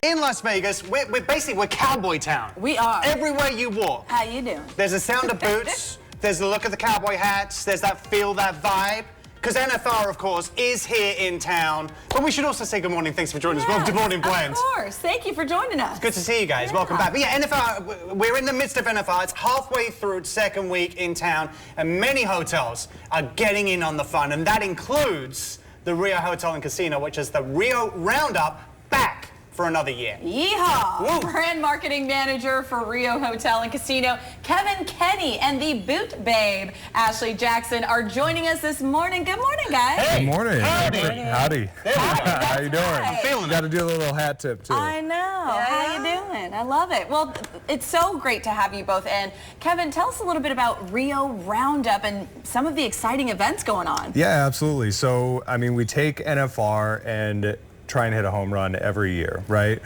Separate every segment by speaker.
Speaker 1: In Las Vegas, we're cowboy town.
Speaker 2: We are.
Speaker 1: Everywhere you walk.
Speaker 2: How you doing?
Speaker 1: There's a sound of boots. There's the look of the cowboy hats. There's that feel, that vibe. Because NFR, of course, is here in town. But we should also say good morning. Thanks for joining us. Welcome to Morning Blend.
Speaker 2: Of course. Thank you for joining us.
Speaker 1: It's good to see you guys. Welcome back. But yeah, NFR, we're in the midst of NFR. It's halfway through its second week in town. And many hotels are getting in on the fun. And that includes the Rio Hotel and Casino, which is the Rio Round-Up back for another year.
Speaker 2: Yeehaw!
Speaker 1: Woo.
Speaker 2: Brand marketing manager for Rio Hotel and Casino, Kevin Kenny, and the boot babe, Ashley Jackson, are joining us this morning. Good morning, guys.
Speaker 1: Hey.
Speaker 3: Good morning.
Speaker 1: Howdy.
Speaker 3: How you doing?
Speaker 2: Right.
Speaker 1: I'm feeling
Speaker 3: Got
Speaker 1: it.
Speaker 3: to do a little hat tip, too.
Speaker 2: I know. How you doing? I love it. Well, it's so great to have you both in. Kevin, tell us a little bit about Rio Round-Up and some of the exciting events going on.
Speaker 3: Yeah, absolutely. So, I mean, we take NFR and try and hit a home run every year, right?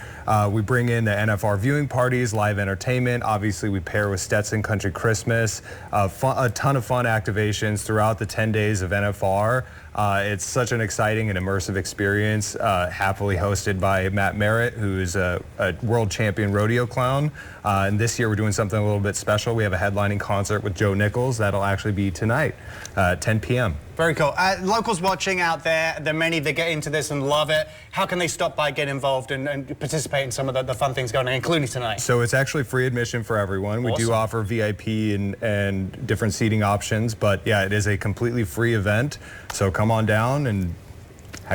Speaker 3: We bring in the NFR viewing parties, live entertainment. Obviously, we pair with Stetson Country Christmas, a ton of fun activations throughout the 10 days of NFR. It's such an exciting and immersive experience, happily hosted by Matt Merritt, who is a world champion rodeo clown. And this year, we're doing something a little bit special. We have a headlining concert with Joe Nichols. That'll actually be tonight, 10 p.m.
Speaker 1: Very cool. Locals watching out there, there are many that get into this and love it. How can they stop by, get involved, and participate in some of the fun things going on, including tonight?
Speaker 3: So it's actually free admission for everyone. We do offer VIP and different seating options, but yeah, it is a completely free event. So come on down and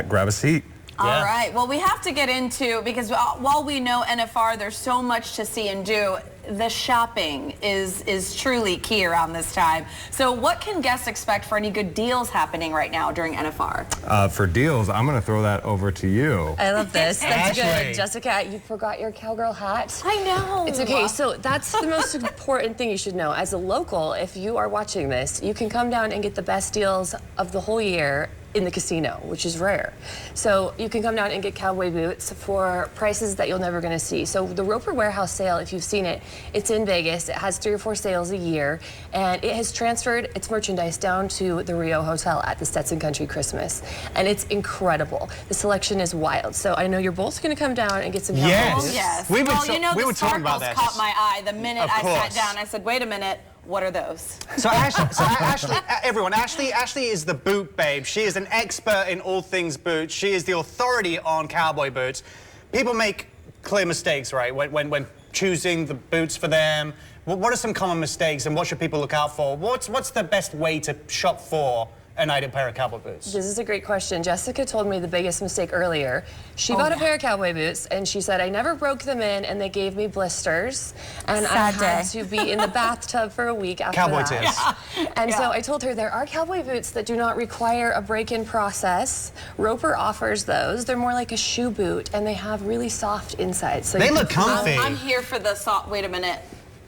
Speaker 3: grab a seat.
Speaker 2: All right. Well, we have to get into, because while we know NFR, there's so much to see and do, the shopping is truly key around this time. So what can guests expect for any good deals happening right now during NFR?
Speaker 3: For deals, I'm going to throw that over to you.
Speaker 4: I love this. That's
Speaker 1: Ashley.
Speaker 4: good. Jessica, you forgot your cowgirl hat.
Speaker 2: I know.
Speaker 4: It's okay. So that's the most important thing you should know. As a local, if you are watching this, you can come down and get the best deals of the whole year in the casino, which is rare. So you can come down and get cowboy boots for prices that you're never gonna see. So the Roper Warehouse sale, if you've seen it, it's in Vegas. It has 3 or 4 sales a year, and it has transferred its merchandise down to the Rio Hotel at the Stetson Country Christmas. And it's incredible. The selection is wild. So I know you're both gonna come down and get some cowboy boots.
Speaker 2: Oh, yes.
Speaker 1: We were
Speaker 2: the
Speaker 1: talking about
Speaker 2: sparkles
Speaker 1: this.
Speaker 2: caught my eye the minute I sat
Speaker 1: course.
Speaker 2: down. I said, wait a minute. What are those?
Speaker 1: So Ashley, everyone, Ashley is the boot babe. She is an expert in all things boots. She is the authority on cowboy boots. People make clear mistakes, right, when choosing the boots for them. What are some common mistakes, and what should people look out for? What's the best way to shop for an ideal pair of cowboy boots?
Speaker 4: This is a great question. Jessica told me the biggest mistake earlier. She bought a pair of cowboy boots, and she said, I never broke them in, and they gave me blisters, and I had to be in the bathtub for a week after
Speaker 1: Cowboy
Speaker 4: that.
Speaker 1: tears.
Speaker 4: And so I told her there are cowboy boots that do not require a break-in process. Roper offers those. They're more like a shoe boot, and they have really soft insides. So
Speaker 1: They
Speaker 4: you
Speaker 1: look
Speaker 4: can-
Speaker 1: comfy.
Speaker 2: I'm here for the soft. Wait a minute.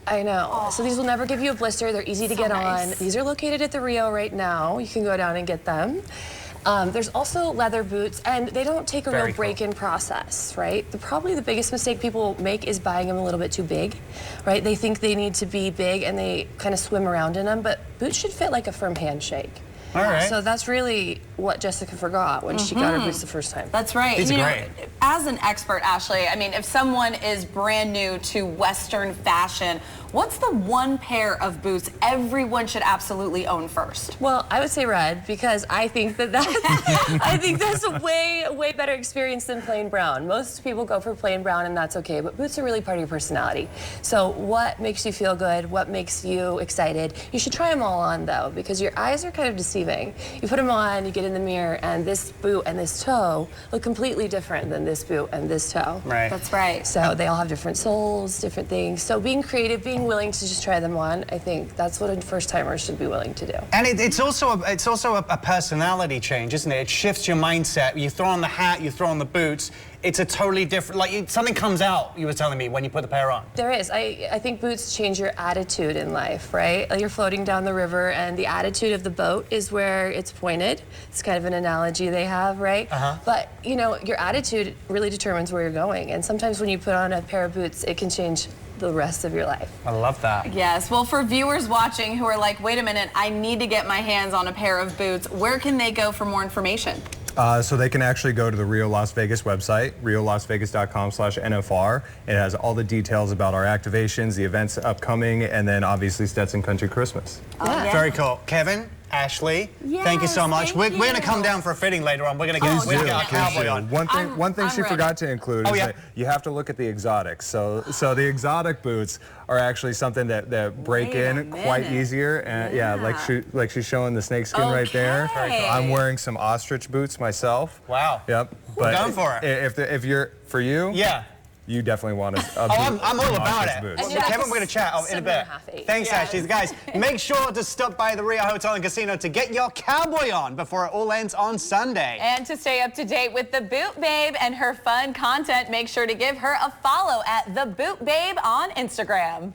Speaker 4: I know. So these will never give you a blister. They're easy to get on. These are located at the Rio right now. You can go down and get them. There's also leather boots, and they don't take a
Speaker 1: Very
Speaker 4: real
Speaker 1: cool.
Speaker 4: break-in process, right? Probably the biggest mistake people make is buying them a little bit too big, right? They think they need to be big, and they kind of swim around in them, but boots should fit like a firm handshake.
Speaker 1: All right.
Speaker 4: So that's really what Jessica forgot when she got her boots the first time.
Speaker 2: That's right.
Speaker 1: These are
Speaker 2: You know,
Speaker 1: great.
Speaker 2: as an expert, Ashley, I mean, if someone is brand new to Western fashion, what's the one pair of boots everyone should absolutely own first?
Speaker 4: Well, I would say red, because I think that's a way better experience than plain brown. Most people go for plain brown, and that's okay, but boots are really part of your personality. So what makes you feel good? What makes you excited? You should try them all on, though, because your eyes are kind of deceiving. You put them on, you get in the mirror, and this boot and this toe look completely different than this boot and this toe.
Speaker 1: Right.
Speaker 2: That's right.
Speaker 4: So they all have different soles, different things. So being creative, being willing to just try them on, I think that's what a first-timer should be willing to do.
Speaker 1: And it's also a personality change, isn't it? It shifts your mindset. You throw on the hat, you throw on the boots. It's a totally different, like something comes out, you were telling me, when you put the pair on.
Speaker 4: There is. I think boots change your attitude in life, right? Like you're floating down the river, and the attitude of the boat is where it's pointed. It's kind of an analogy they have, right? But, you know, your attitude really determines where you're going. And sometimes when you put on a pair of boots, it can change the rest of your life.
Speaker 1: I love that.
Speaker 2: Yes. Well, for viewers watching who are like, wait a minute, I need to get my hands on a pair of boots, where can they go for more information?
Speaker 3: So they can actually go to the Rio Las Vegas website, riolasvegas.com/NFR. It has all the details about our activations, the events upcoming, and then obviously Stetson Country Christmas.
Speaker 2: Yeah.
Speaker 1: Very cool. Kevin, Ashley, thank you so much.
Speaker 2: Thank
Speaker 1: We're going to come down for a fitting later on. We're going to get our cowboy on.
Speaker 3: One thing she
Speaker 2: ready.
Speaker 3: forgot to include is
Speaker 1: yeah.
Speaker 3: that you have to look at the exotics. So the exotic boots are actually something that break
Speaker 2: Wait a
Speaker 3: in quite
Speaker 2: minute.
Speaker 3: easier. And yeah, like she's showing the snakeskin right there.
Speaker 2: Okay.
Speaker 3: I'm wearing some ostrich boots myself.
Speaker 1: Wow.
Speaker 3: Yep.
Speaker 1: We're going for it.
Speaker 3: If you're for you,
Speaker 1: Yeah.
Speaker 3: you definitely want a boot.
Speaker 1: I'm all about it.
Speaker 3: Boots.
Speaker 4: And
Speaker 1: So
Speaker 4: you're
Speaker 1: Kevin,
Speaker 4: like
Speaker 1: we're going to chat in a bit.
Speaker 4: 7.5, 8.
Speaker 1: Thanks, Ashley. Guys, make sure to stop by the Rio Hotel and Casino to get your cowboy on before it all ends on Sunday.
Speaker 2: And to stay up to date with the Boot Babe and her fun content, make sure to give her a follow at The Boot Babe on Instagram.